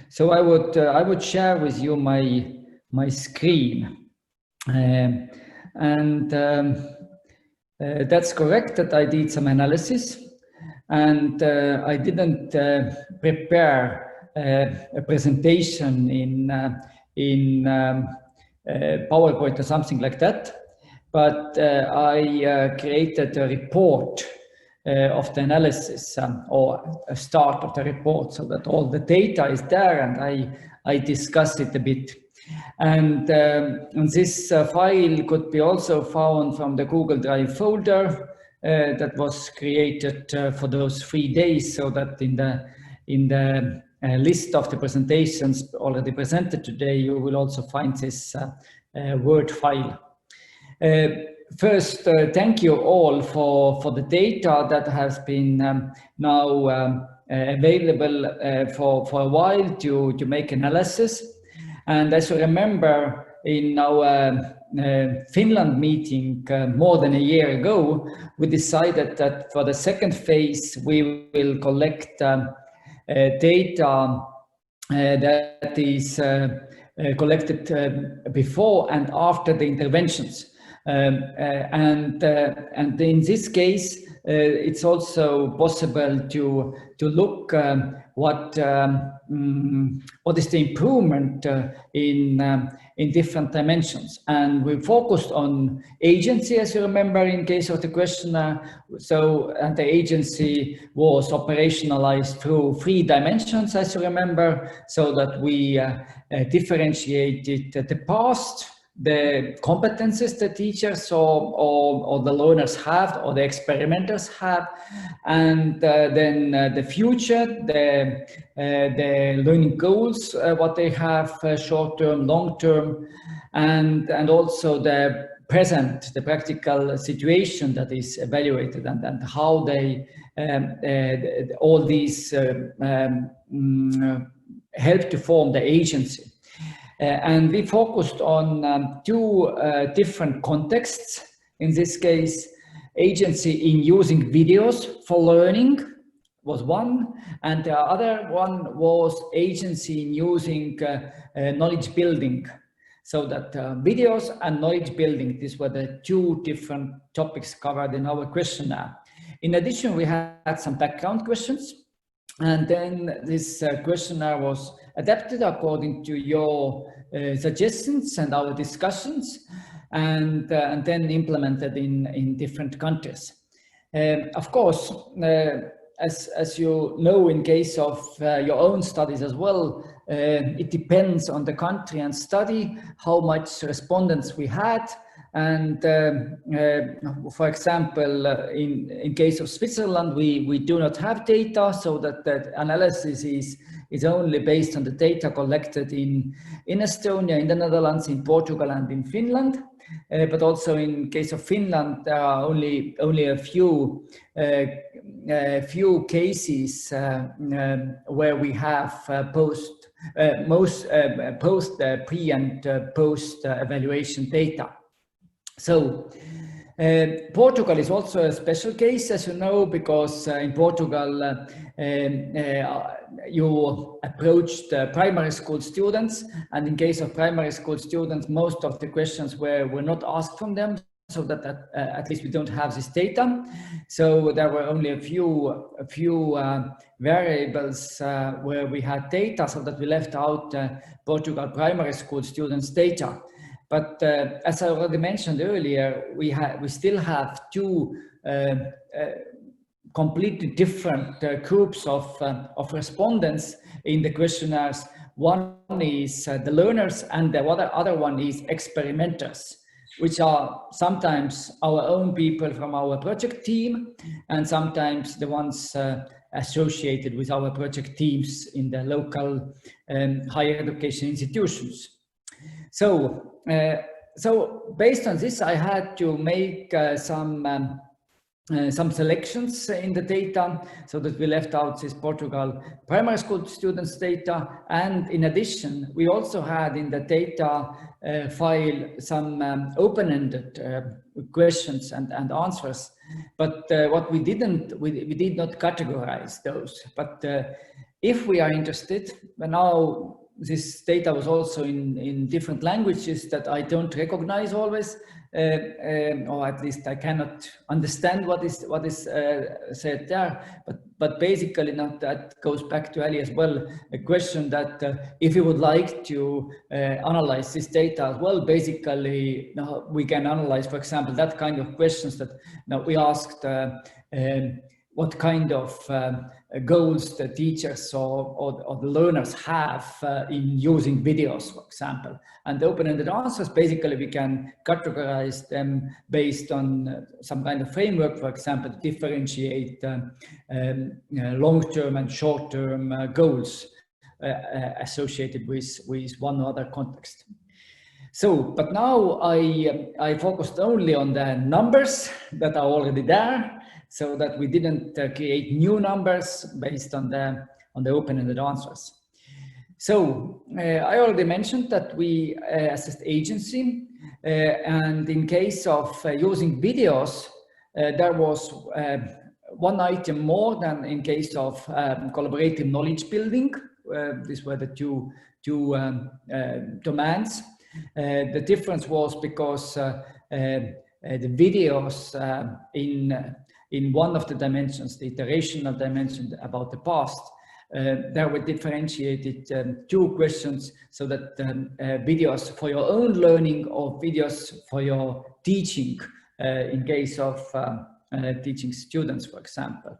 So I would share with you my screen, that's correct that I did some analysis, and I didn't prepare a presentation in PowerPoint or something like that, but I created a report of the analysis or a start of the report, so that all the data is there, and I discuss it a bit. And this file could be also found from the Google Drive folder that was created for those 3 days, so that in the list of the presentations already presented today, you will also find this Word file. First, thank you all for the data that has been now available for a while to make analysis. And as you remember, in our Finland meeting more than a year ago, we decided that for the second phase, we will collect data that is collected before and after the interventions. And in this case, it's also possible to look what is the improvement in different dimensions. And we focused on agency, as you remember, in case of the questionnaire. So, and the agency was operationalized through 3 dimensions, as you remember, so that we differentiated the past, the competences the teachers or the learners have, or the experimenters have, and then the future, the learning goals, what they have, short-term, long-term, and also the present, the practical situation that is evaluated, and how they all these help to form the agency. And we focused on 2 different contexts. In this case, agency in using videos for learning was one, and the other one was agency in using knowledge building. So that videos and knowledge building, these were the 2 different topics covered in our questionnaire. In addition, we had some background questions, and then this questionnaire was adapted according to your suggestions and our discussions, and then implemented in different countries. Of course, as you know, in case of your own studies as well, it depends on the country and study how much respondents we had. And for example, in case of Switzerland, we do not have data, so that the analysis is only based on the data collected in Estonia, in the Netherlands, in Portugal, and in Finland. But also in case of Finland, there are only a few cases where we have pre and post evaluation data. So Portugal is also a special case, as you know, because in Portugal you approached primary school students, and in case of primary school students, most of the questions were not asked from them, so that at least we don't have this data. So there were only a few variables where we had data, so that we left out Portugal primary school students' data. But as I already mentioned earlier, we still have 2 completely different groups of respondents in the questionnaires. One is the learners, and the other one is experimenters, which are sometimes our own people from our project team, and sometimes the ones associated with our project teams in the local higher education institutions. So based on this, I had to make some selections in the data, so that we left out this Portugal primary school students data. And in addition, we also had in the data file some open-ended questions and answers. But what we did not categorize those. But if we are interested, but now this data was also in different languages that I don't recognize always, or at least I cannot understand what is said there. But basically, now that goes back to Ali as well, a question that if you would like to analyze this data as well, basically we can analyze, for example, that kind of questions that we asked. What kind of goals the teachers or the learners have in using videos, for example. And the open-ended answers, basically we can categorize them based on some kind of framework, for example, to differentiate long-term and short-term goals associated with one or other context. So, but now I focused only on the numbers that are already there, so that we didn't create new numbers based on the open-ended answers. So I already mentioned that we assessed agency, and in case of using videos, there was one item more than in case of collaborative knowledge building. These were the two domains. The difference was because the videos in one of the dimensions, the iterational dimension about the past, there were differentiated two questions, so that videos for your own learning or videos for your teaching, in case of teaching students, for example,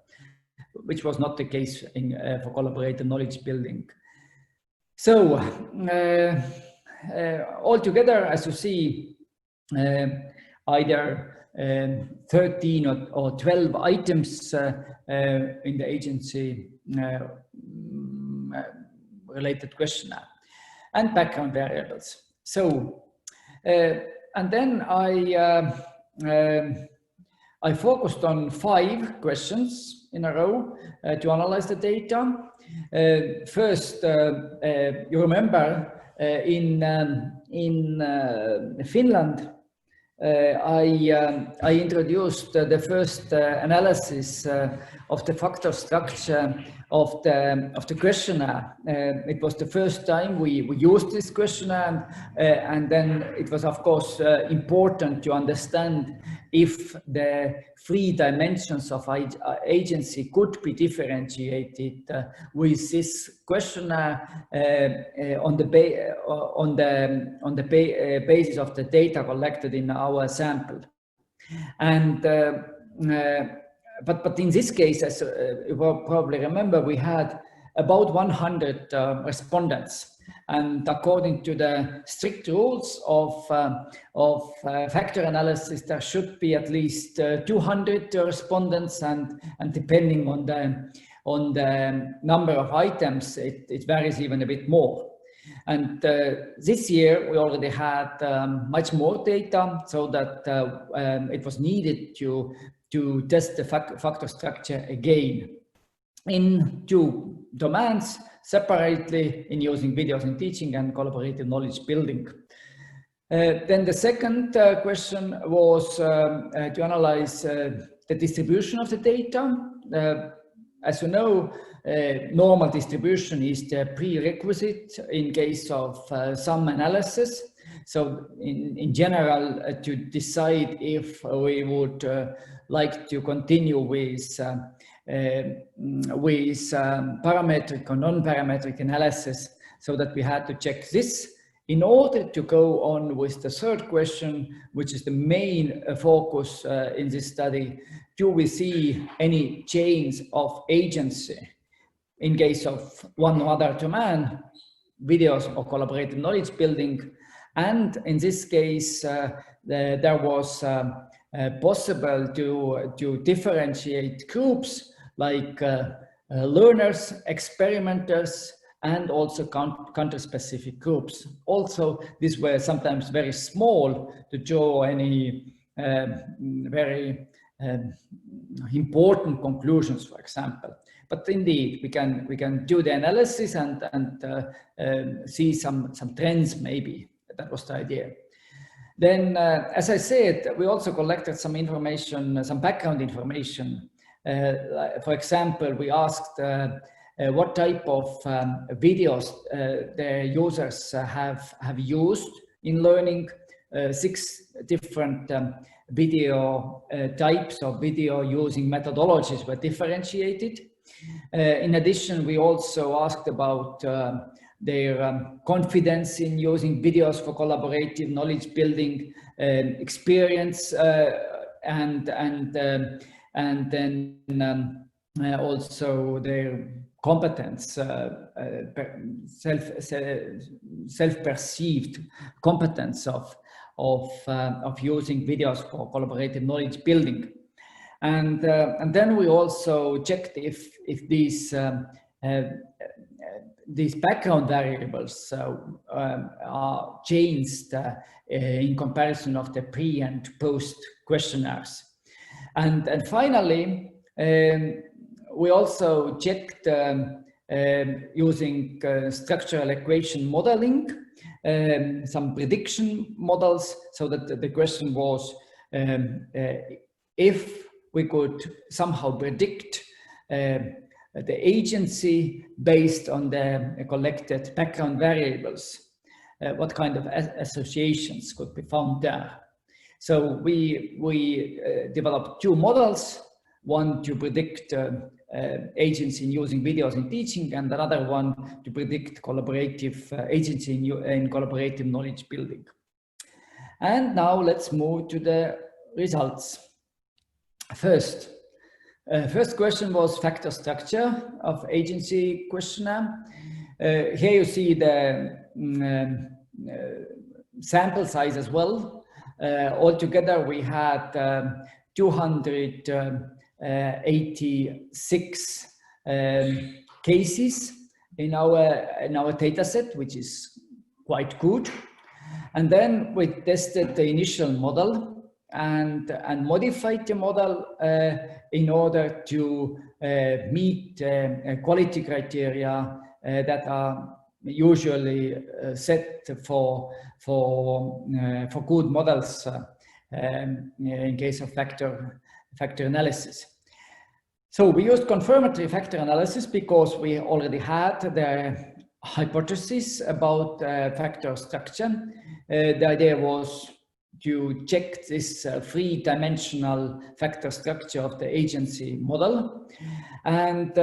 which was not the case for collaborative knowledge building. So altogether, as you see, either 13 or 12 items in the agency related questionnaire and background variables. So, and then I focused on 5 questions in a row to analyze the data. First, you remember in Finland, I introduced the first analysis of the factor structure of the questionnaire. It was the first time we used this questionnaire, and then it was, of course, important to understand if the 3 dimensions of agency could be differentiated with this questionnaire on the basis of the data collected in our sample. And but in this case, as you will probably remember, we had about 100 respondents. And according to the strict rules of factor analysis, there should be at least 200 respondents, and depending on the number of items, it varies even a bit more. And this year we already had much more data, so that it was needed to test the factor structure again in 2 domains, separately, in using videos in teaching and collaborative knowledge building. Then the second question was to analyze the distribution of the data. As you know, normal distribution is the prerequisite in case of some analysis. So in general, to decide if we would like to continue with parametric or non-parametric analysis, so that we had to check this in order to go on with the third question, which is the main focus in this study. Do we see any change of agency in case of one or other domain, videos or collaborative knowledge building? And in this case, there was possible to differentiate groups like learners, experimenters, and also country-specific groups. Also, these were sometimes very small to draw any very important conclusions, for example. But indeed, we can do the analysis and see some trends maybe. That was the idea. Then, as I said, we also collected some information, some background information. For example, we asked what type of videos the users have used in learning. 6 different video types of video using methodologies were differentiated. In addition, we also asked about their confidence in using videos for collaborative knowledge building experience, and then also their competence, self-perceived competence of using videos for collaborative knowledge building. And then we also checked if these background variables are changed in comparison of the pre and post questionnaires. And finally, we also checked using structural equation modeling, some prediction models, so that the question was if we could somehow predict the agency based on the collected background variables, what kind of associations could be found there. So we developed 2 models, one to predict agency in using videos in teaching, and another one to predict collaborative agency in collaborative knowledge building. And now let's move to the results. First question was factor structure of agency questionnaire. Here you see the sample size as well. Altogether, we had 286 cases in our data set, which is quite good. And then we tested the initial model and modified the model in order to meet quality criteria that are usually set for good models in case of factor analysis. So we used confirmatory factor analysis because we already had the hypothesis about factor structure. The idea was to check this 3-dimensional factor structure of the agency model. And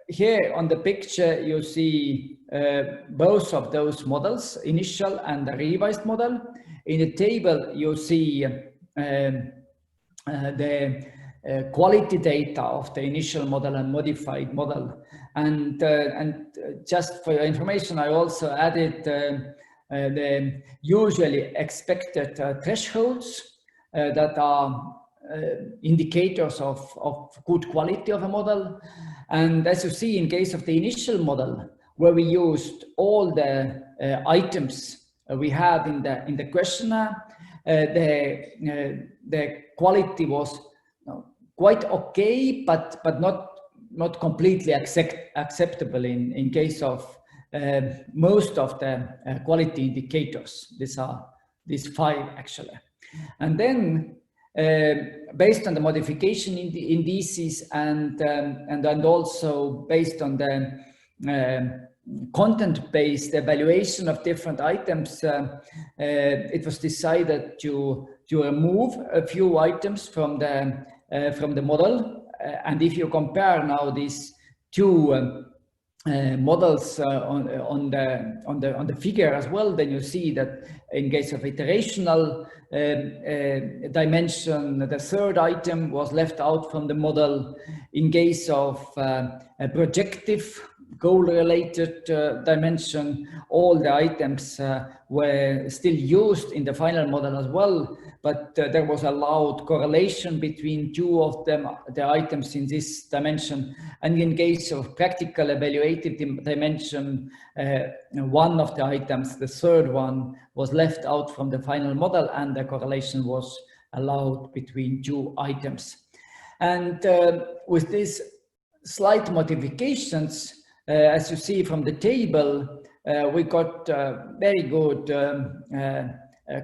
here on the picture, you see both of those models, initial and the revised model. In the table, you see the quality data of the initial model and modified model. And just for your information, I also added the usually expected thresholds that are indicators of good quality of a model. And as you see, in case of the initial model, where we used all the items we had in the questionnaire, the quality was quite okay, but not completely acceptable in case of most of the quality indicators. These are these 5 actually. And then based on the modification indices and also based on the content-based evaluation of different items, it was decided to remove a few items from the model. And if you compare now these 2 models on the figure as well, then you see that in case of iterational dimension, the 3rd item was left out from the model. In case of a projective goal-related dimension, all the items were still used in the final model as well, but there was allowed correlation between 2 of them, the items in this dimension. And in case of practical evaluative dimension, 1 of the items, the 3rd one, was left out from the final model, and the correlation was allowed between 2 items. And with these slight modifications, as you see from the table, we got very good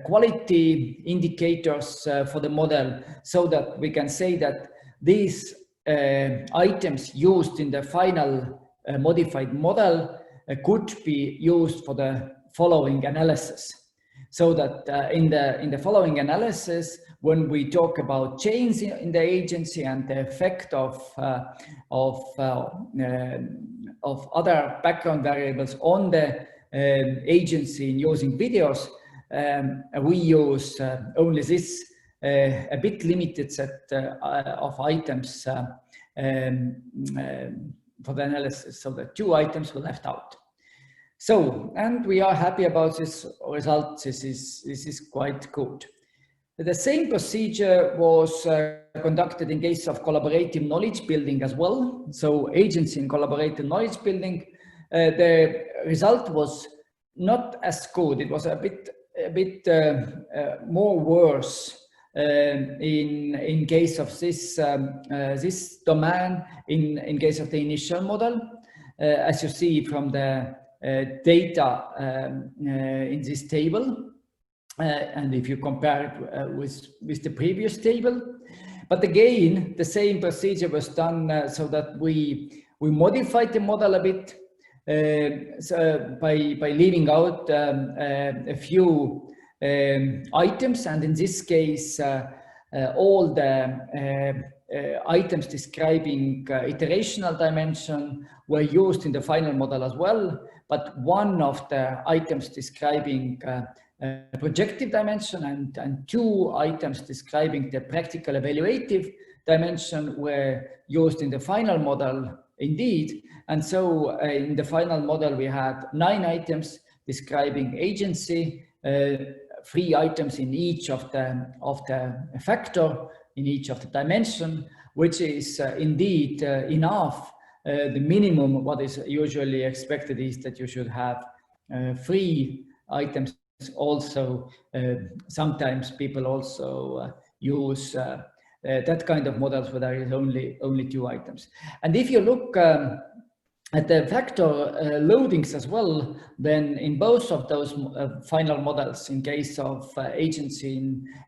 quality indicators for the model, so that we can say that these items used in the final modified model could be used for the following analysis. So that in the following analysis, when we talk about change in the agency and the effect of other background variables on the agency in using videos, we use only this a bit limited set of items for the analysis, so the 2 items were left out. So, and we are happy about this result. This is quite good. The same procedure was conducted in case of collaborative knowledge building as well. So agency in collaborative knowledge building, the result was not as good. It was a bit more worse in case of this this domain in case of the initial model, as you see from the data in this table, and if you compare it with the previous table. But again, the same procedure was done so that we modified the model a bit so by leaving out a few items, and in this case all the items describing iterational dimension were used in the final model as well, but one of the items describing projective dimension and 2 items describing the practical evaluative dimension were used in the final model indeed. And so in the final model we had 9 items describing agency, 3 items in each of the factor, in each of the dimension, which is indeed enough. The minimum what is usually expected is that you should have 3 items. Also, sometimes people also use that kind of models where there is only 2 items. And if you look at the factor loadings as well, then in both of those final models, in case of agency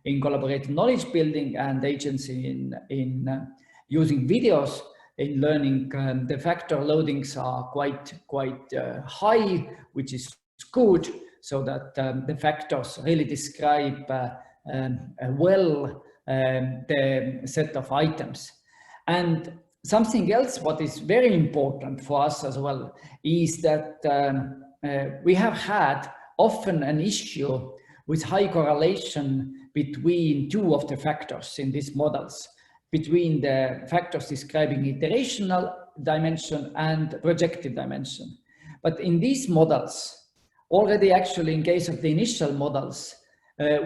in collaborative knowledge building and agency in using videos in learning, the factor loadings are quite high, which is good, so that the factors really describe well the set of items. And something else what is very important for us as well is that we have had often an issue with high correlation between 2 of the factors in these models, between the factors describing iterational dimension and projective dimension. But in these models, already actually in case of the initial models,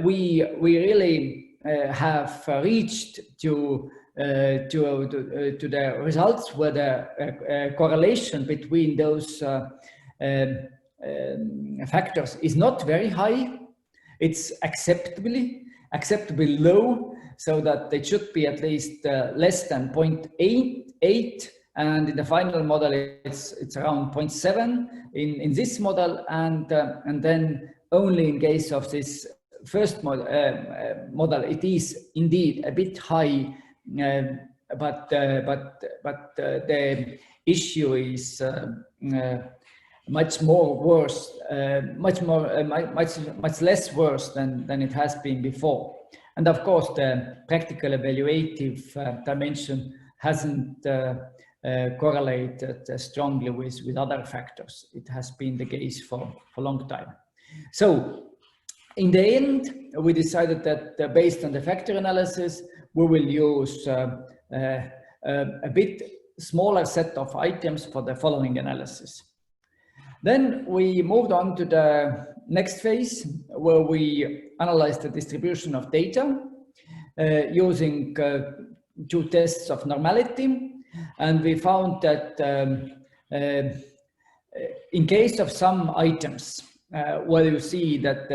we really have reached to the results where the correlation between those factors is not very high. It's acceptably low, so that it should be at least less than 0.88, and in the final model it's around 0.7 in this model, and then only in case of this first model it is indeed a bit high, but the issue is much less worse than it has been before. And of course the practical evaluative dimension hasn't correlated strongly with other factors. It has been the case for a long time. So in the end, we decided that based on the factor analysis, we will use a bit smaller set of items for the following analysis. Then we moved on to the next phase, where we analyzed the distribution of data using 2 tests of normality. And we found that in case of some items where you see that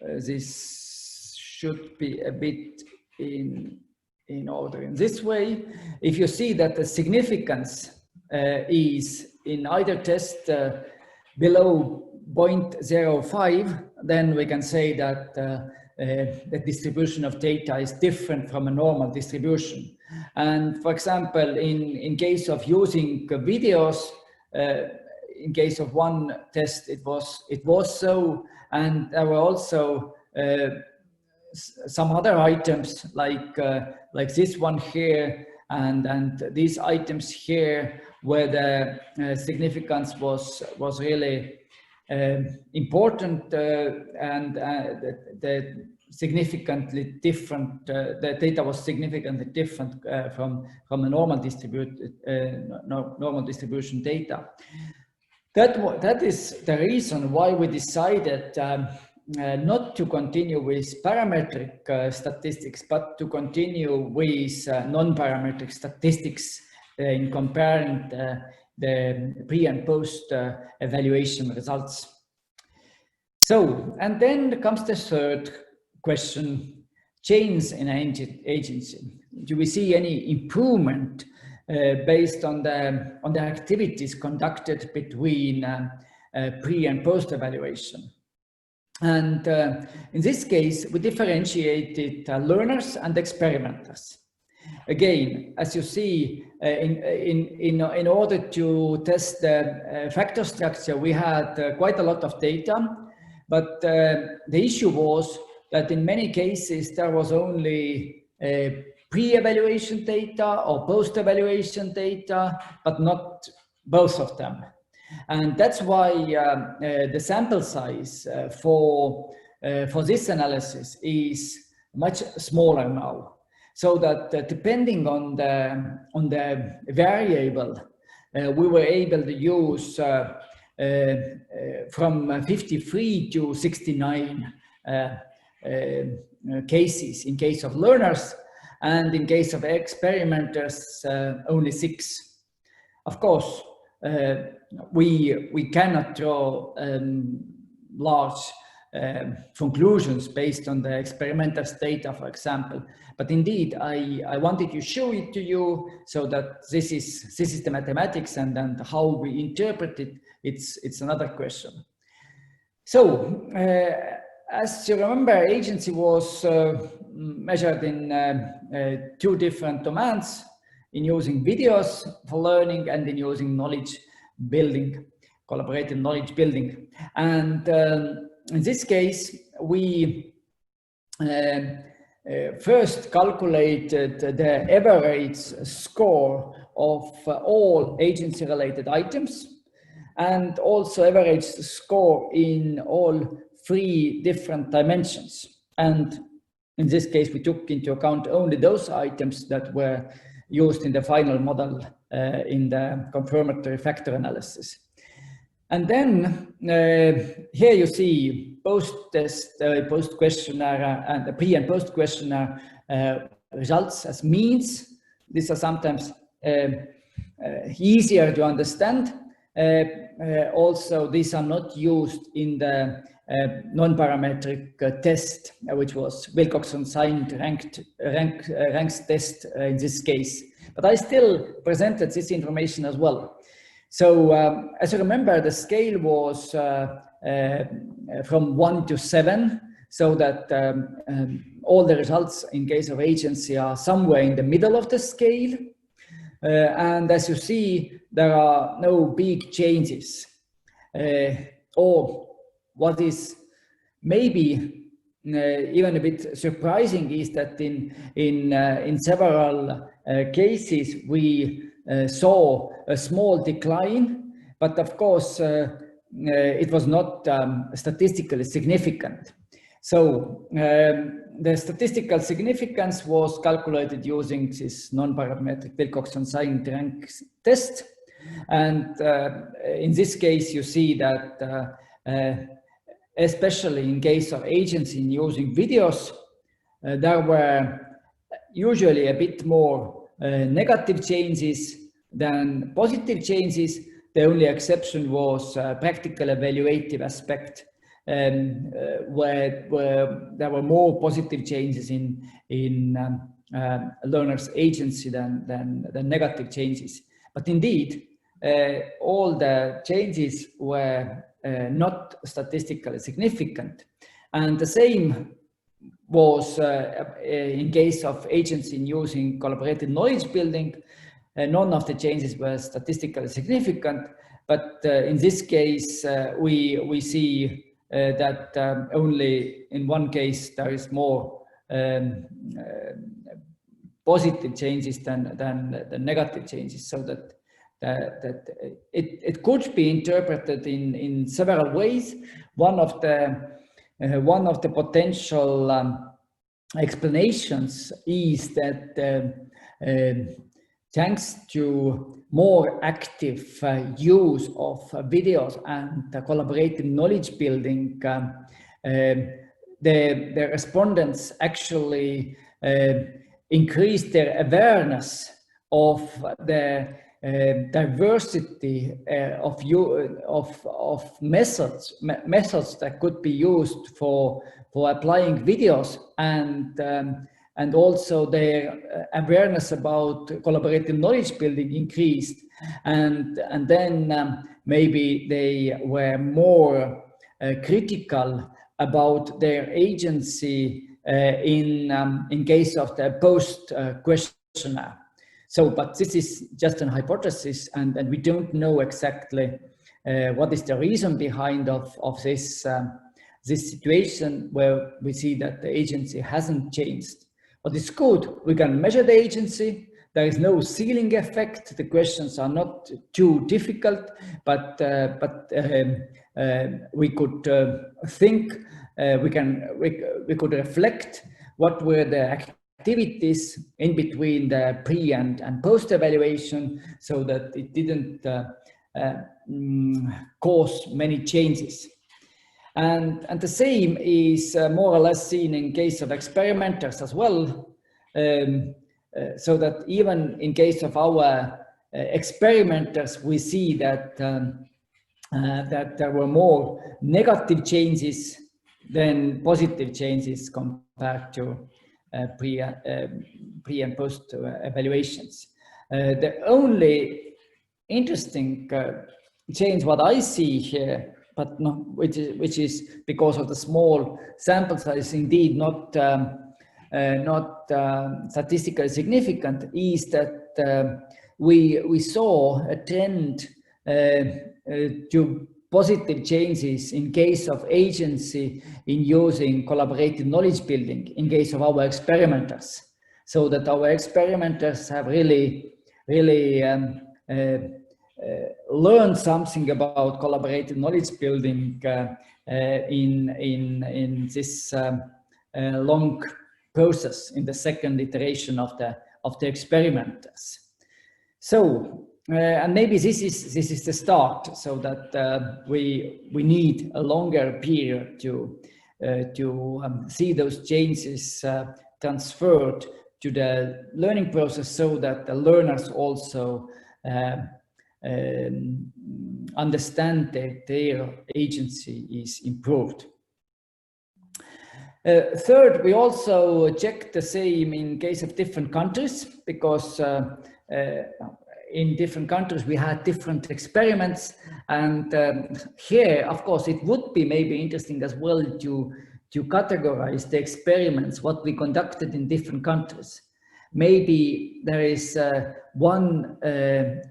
this should be a bit in order in this way. If you see that the significance is in either test below 0.05, then we can say that the distribution of data is different from a normal distribution. And for example, in case of using videos, in case of one test, it was so, and there were also some other items like this one here and these items here, where the significance was really important and the significantly different. The data was significantly different from a normal distribution data. That is the reason why we decided not to continue with parametric statistics, but to continue with non-parametric statistics in comparing the pre and post evaluation results. So, and then comes the third question: change in agency. Do we see any improvement based on the activities conducted between pre and post evaluation? And in this case, we differentiated learners and experimenters. Again, as you see, in order to test the factor structure, we had quite a lot of data, but the issue was that in many cases there was only pre-evaluation data or post-evaluation data, but not both of them. And that's why the sample size for this analysis is much smaller now. So that depending on the variable, we were able to use from 53 to 69 cases in case of learners, and in case of experimenters, only 6. Of course, we cannot draw large conclusions based on the experimenters' data, for example. But indeed, I wanted to show it to you so that this is the mathematics, and how we interpret it, it's another question. So, as you remember, agency was measured in 2 different domains: in using videos for learning and in using knowledge building, collaborative knowledge building. And in this case, we first calculated the average score of all agency-related items, and also average score in all 3 different dimensions. And in this case, we took into account only those items that were used in the final model in the confirmatory factor analysis. And then here you see post-test, post-questionnaire, and the pre and post-questionnaire results as means. These are sometimes easier to understand. Also, these are not used in the non-parametric test, which was Wilcoxon-signed ranks test in this case. But I still presented this information as well. So as you remember, the scale was from 1 to 7, so that all the results in case of agency are somewhere in the middle of the scale. And as you see, there are no big changes. Or what is maybe even a bit surprising is that in several cases we saw a small decline, but of course it was not statistically significant. So the statistical significance was calculated using this non-parametric Wilcoxon-signed ranks test. And in this case, you see that especially in case of agency in using videos, there were usually a bit more negative changes than positive changes. The only exception was practical evaluative aspect, where there were more positive changes in learners' agency than negative changes. But indeed, all the changes were not statistically significant. And the same was in case of agency in using collaborative knowledge building. None of the changes were statistically significant, but in this case, we see that only in one case there is more positive changes than the negative changes, so that it could be interpreted in several ways. One of the potential explanations is that thanks to more active use of videos and collaborative knowledge building, the respondents actually increased their awareness of the diversity of methods that could be used for applying videos, and also their awareness about collaborative knowledge building increased, and then maybe they were more critical about their agency in case of the post questionnaire. So, but this is just an hypothesis, and we don't know exactly what is the reason behind of this this situation where we see that the agency hasn't changed. But it's good, we can measure the agency. There is no ceiling effect. The questions are not too difficult, but we could think, we could reflect what were the activities in between the pre and post evaluation, so that it didn't cause many changes. And the same is more or less seen in case of experimenters as well. So that even in case of our experimenters, we see that that there were more negative changes than positive changes compared to pre and post evaluations. The only interesting change what I see here, but no, which is because of the small sample size, indeed not statistically significant, is that we saw a trend to positive changes in case of agency in using collaborative knowledge building in case of our experimenters, so that our experimenters have really learned something about collaborative knowledge building in this long process, in the second iteration of the experimenters. So and maybe this is the start, so that we need a longer period to see those changes transferred to the learning process, so that the learners also understand that their agency is improved. Third, we also checked the same in case of different countries, because in different countries we had different experiments, and here, of course, it would be maybe interesting as well to categorize the experiments what we conducted in different countries. Maybe there is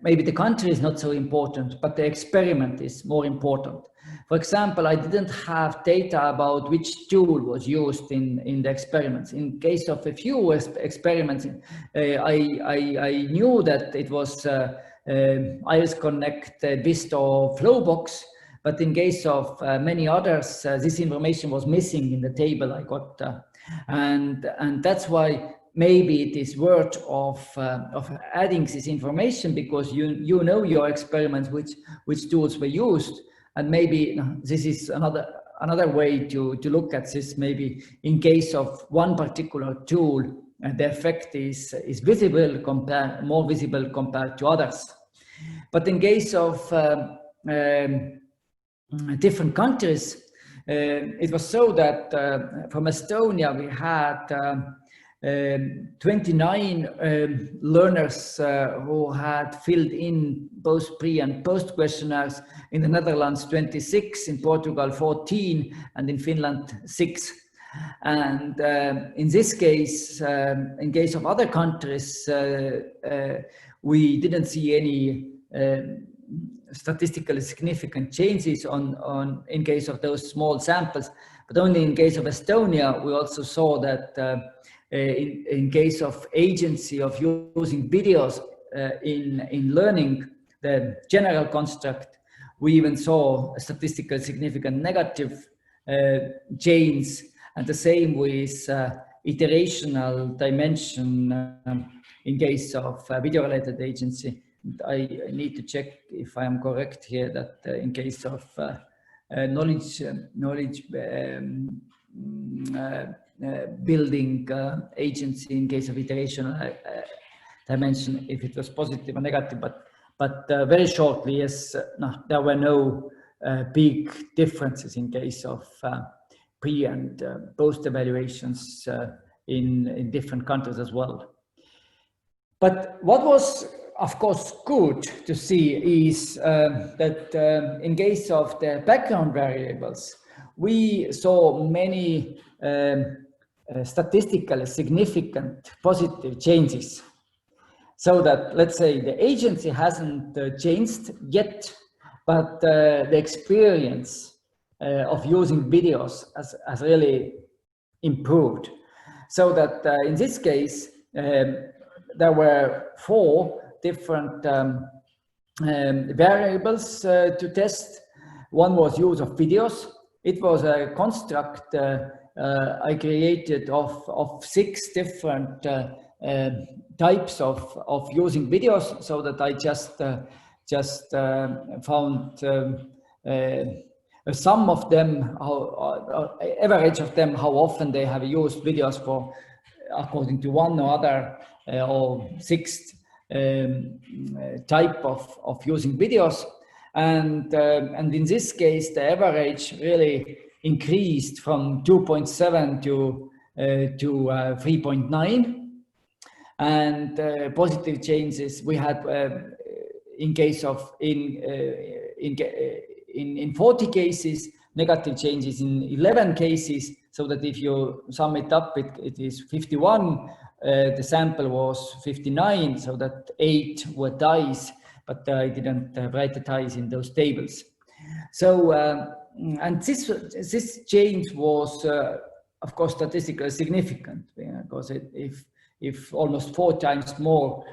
maybe the country is not so important, but the experiment is more important. For example, I didn't have data about which tool was used in the experiments. In case of a few experiments, I knew that it was Iris Connect, Visto, Flowbox, but in case of many others, this information was missing in the table I got, and that's why maybe it is worth of adding this information, because you know your experiments, which tools were used, and maybe this is another way to look at this. Maybe in case of one particular tool, the effect is visible, more visible compared to others. But in case of different countries, it was so that from Estonia we had 29 learners who had filled in both pre and post questionnaires. In the Netherlands, 26, in Portugal, 14, and in Finland, 6. And in this case, in case of other countries, we didn't see any statistically significant changes in case of those small samples, but only in case of Estonia, we also saw that in case of agency of using videos in learning the general construct, we even saw a statistically significant negative change, and the same with iterational dimension in case of video-related agency. I need to check if I am correct here that in case of knowledge building agency, in case of iterational dimension, if it was positive or negative, but very shortly, yes, no, there were no big differences in case of pre and post evaluations in different countries as well. But what was, of course, good to see is that in case of the background variables, we saw many statistically significant positive changes. So that, let's say, the agency hasn't changed yet, but the experience of using videos has really improved. So that in this case, there were 4 different variables to test. One was use of videos. It was a construct I created of 6 different types of using videos, so that I just found a sum of them, average of them, how often they have used videos for, according to one or other or 6th type of using videos. And in this case, the average really increased from 2.7 to 3.9. And positive changes we had in case of in 40 cases, negative changes in 11 cases, so that if you sum it up, it is 51. The sample was 59, so that 8 were ties, but I didn't write the ties in those tables. So, and this change was, of course, statistically significant, because if almost 4 times more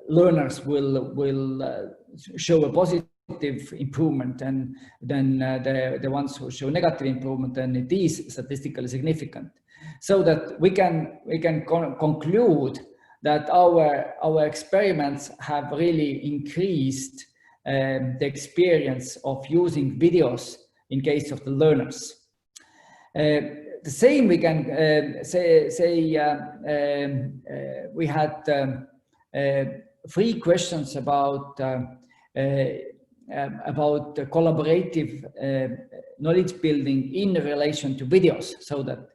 learners will show a positive improvement than the ones who show negative improvement, then it is statistically significant. So that we can conclude that our experiments have really increased the experience of using videos in case of the learners. The same we can say we had 3 questions about collaborative knowledge building in relation to videos, so that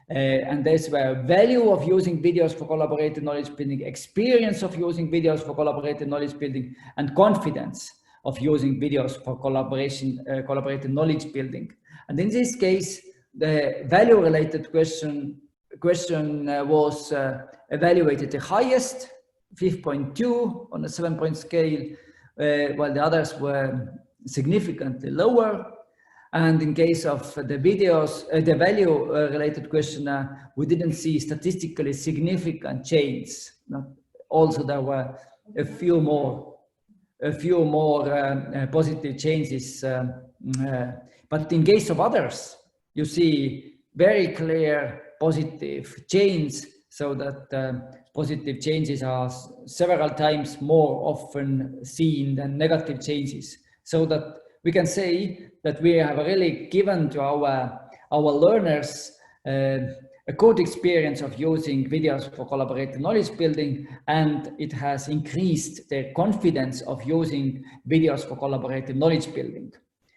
and these were value of using videos for collaborative knowledge building, experience of using videos for collaborative knowledge building, and confidence of using videos for collaborative knowledge building. And in this case, the value-related question was evaluated the highest, 5.2 on a 7-point scale, while the others were significantly lower. And in case of the videos, the value-related questionnaire, we didn't see statistically significant change. Also, there were a few more positive changes. But in case of others, you see very clear positive change, so that positive changes are several times more often seen than negative changes. So that we can say that we have really given to our learners a good experience of using videos for collaborative knowledge building, and it has increased their confidence of using videos for collaborative knowledge building.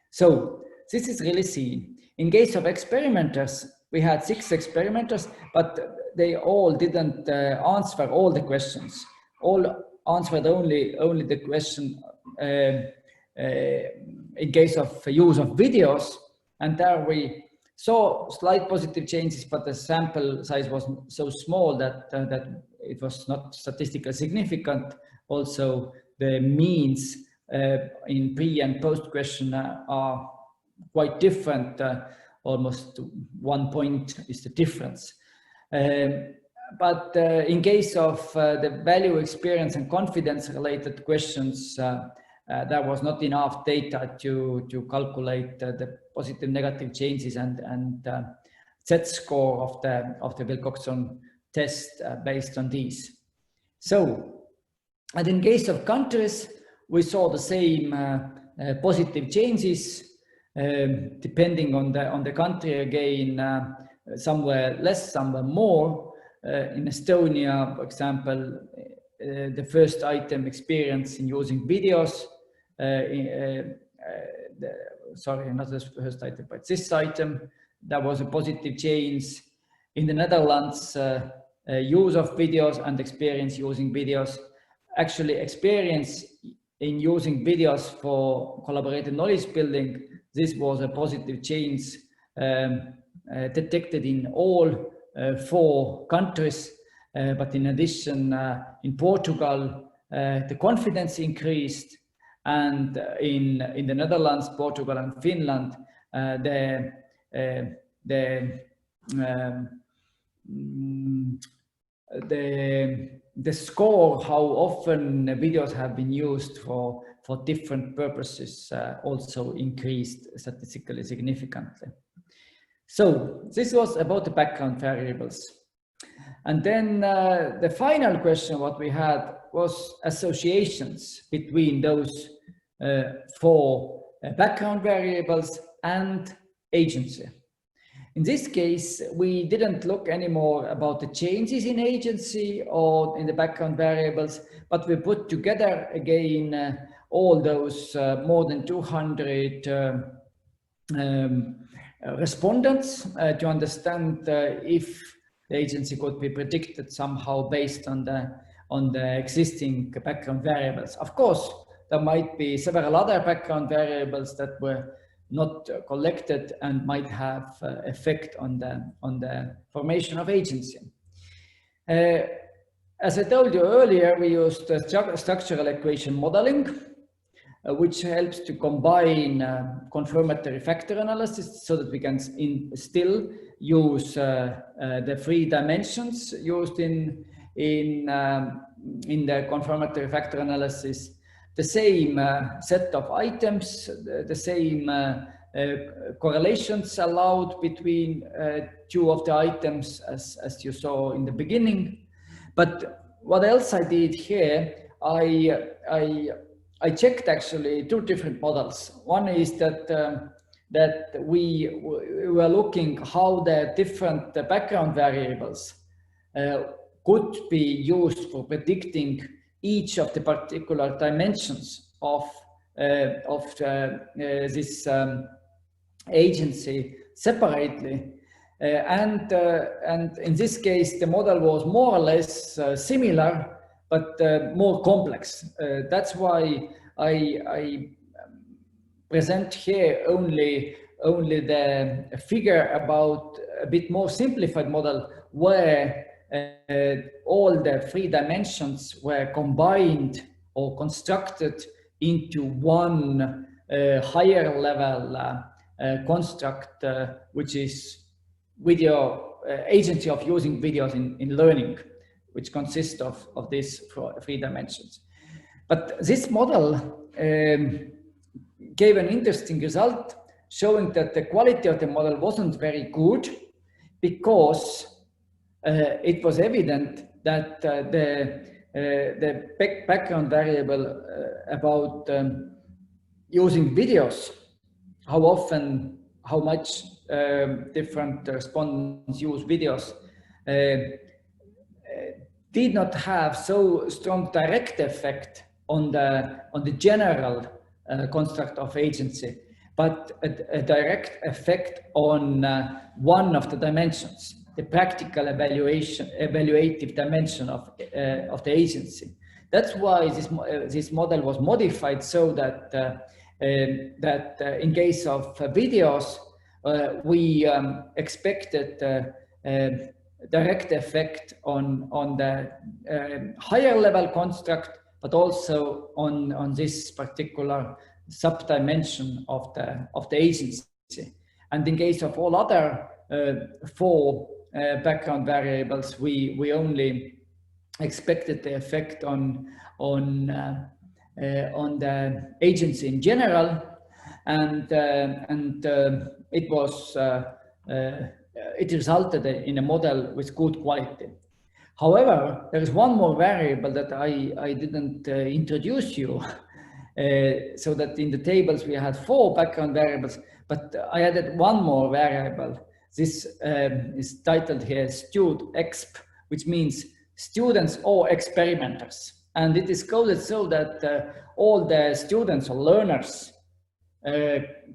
So this is really seen. In case of experimenters, we had 6 experimenters, but they all didn't answer all the questions. All answered only the question in case of use of videos, and there we saw slight positive changes, but the sample size was so small that that it was not statistically significant. Also, the means in pre and post question are quite different. Almost 1 point is the difference. But in case of the value, experience, and confidence related questions, there was not enough data to calculate the positive, negative changes and Z-score of the Wilcoxon test based on these. So, and in case of countries, we saw the same positive changes depending on the country. Again, somewhere less, somewhere more. In Estonia, for example, the first item, experience in using videos. Sorry, not the first item, but this item, that was a positive change. In the Netherlands, use of videos and experience using videos. Actually, experience in using videos for collaborative knowledge building, this was a positive change detected in all 4 countries. But in addition, in Portugal, the confidence increased, and in the Netherlands, Portugal, and Finland, the score, how often videos have been used for different purposes, also increased statistically significantly. So this was about the background variables. And then the final question what we had was associations between those 4 background variables and agency. In this case, we didn't look anymore about the changes in agency or in the background variables, but we put together again all those more than 200 respondents to understand if the agency could be predicted somehow based on the existing background variables. Of course, there might be several other background variables that were not collected and might have effect on the formation of agency. As I told you earlier, we used structural equation modeling, which helps to combine confirmatory factor analysis so that we can still use the 3 dimensions used in the confirmatory factor analysis, the same set of items, the same correlations allowed between 2 of the items as you saw in the beginning. But what else I did here, I checked actually 2 different models. One is that we were looking how the different background variables could be used for predicting each of the particular dimensions of this agency separately. And in this case, the model was more or less similar, but more complex. That's why I present here only the figure about a bit more simplified model where all the 3 dimensions were combined or constructed into one higher level construct, which is video agency of using videos in learning, which consists of these 3 dimensions. But this model gave an interesting result, showing that the quality of the model wasn't very good because it was evident that the background variable about using videos, how often, how much different respondents use videos, did not have so strong direct effect on the general construct of agency. but a direct effect on one of the dimensions, the practical evaluative dimension of the agency. That's why this model was modified so that in case of videos, we expected direct effect on the higher level construct, but also on this particular subdimension of the agency. And in case of all other 4 background variables, we only expected the effect on the agency in general, and it was it resulted in a model with good quality. However, there is one more variable that I didn't introduce you. So that in the tables we had 4 background variables, but I added one more variable. This is titled here StudExp, which means students or experimenters. And it is coded so that all the students or learners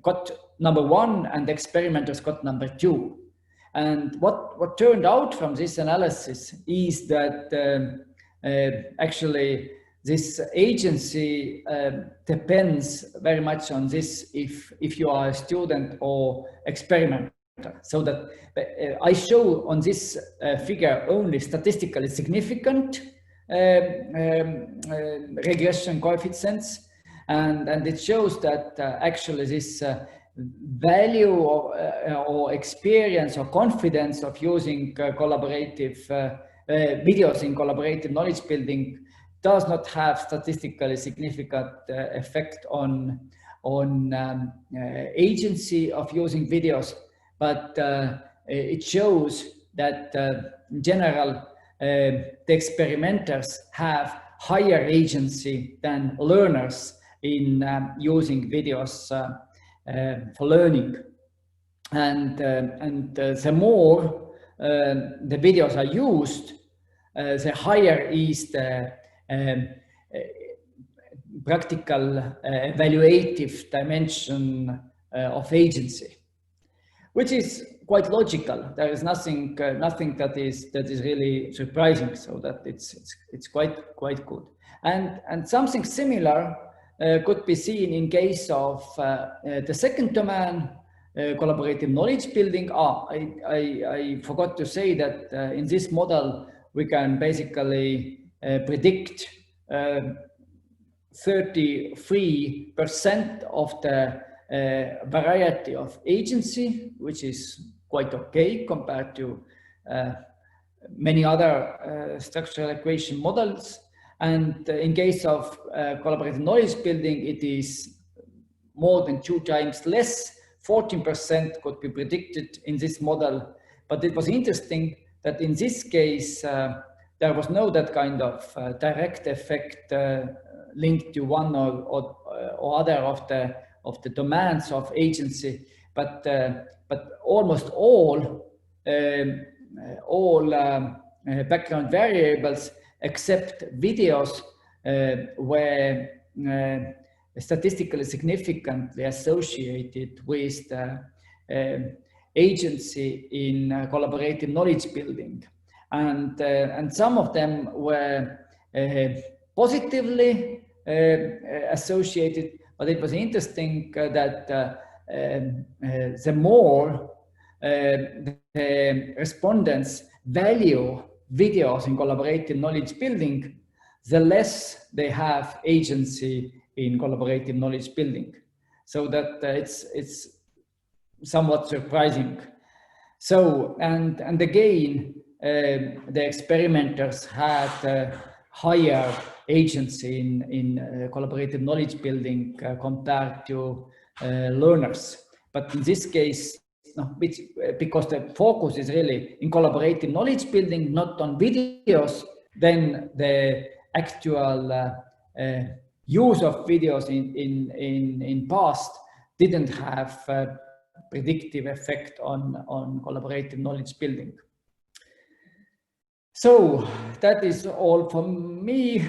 got number 1 and experimenters got number 2. And what turned out from this analysis is that actually this agency depends very much on this if you are a student or experimenter. So that I show on this figure only statistically significant regression coefficients, and it shows that actually this value or experience or confidence of using collaborative videos in collaborative knowledge building does not have statistically significant effect on agency of using videos, but it shows that in general the experimenters have higher agency than learners in using videos for learning, and the more the videos are used, the higher is the practical evaluative dimension of agency, which is quite logical. There is nothing that is really surprising, so that it's quite good. And something similar could be seen in case of the second domain, collaborative knowledge building. I forgot to say that in this model we can basically predict 33% of the variety of agency, which is quite okay compared to many other structural equation models. And in case of collaborative knowledge building, it is more than 2 times less. 14% could be predicted in this model. But it was interesting that in this case, there was no that kind of direct effect linked to one or other of the domains of agency, but almost all background variables except videos were statistically significantly associated with the agency in collaborative knowledge building, and some of them were positively associated. But it was interesting that the more the respondents value videos in collaborative knowledge building, the less they have agency in collaborative knowledge building. So that it's somewhat surprising. So, and again, the experimenters had higher agency in collaborative knowledge building compared to learners. But in this case, because the focus is really in collaborative knowledge building, not on videos, then the actual use of videos in past didn't have predictive effect on collaborative knowledge building. So that is all from me.